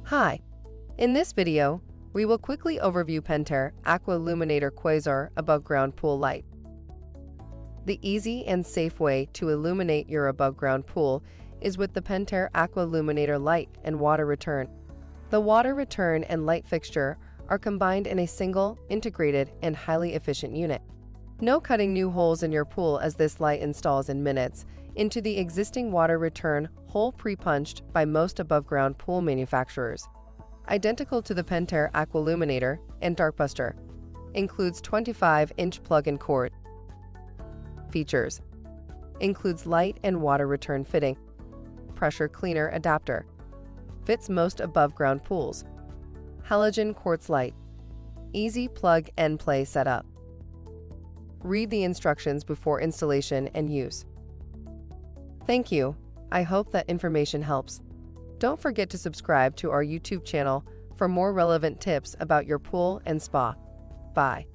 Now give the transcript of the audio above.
Hi, in this video, we will quickly overview Pentair Aqualuminator Quasar Aboveground Pool Light. The easy and safe way to illuminate your above-ground pool is with the Pentair Aqualuminator Light and Water Return. The water return and light fixture are combined in a single, integrated, and highly efficient unit. No cutting new holes in your pool, as this light installs in minutes into the existing water return hole pre-punched by most above-ground pool manufacturers. Identical to the Pentair Aqualuminator and Darkbuster, includes 25-inch plug-in cord. Features: includes light and water return fitting, pressure cleaner adapter, fits most above-ground pools, halogen quartz light, easy plug-and-play setup. Read the instructions before installation and use. Thank you. I hope that information helps. Don't forget to subscribe to our YouTube channel for more relevant tips about your pool and spa. Bye.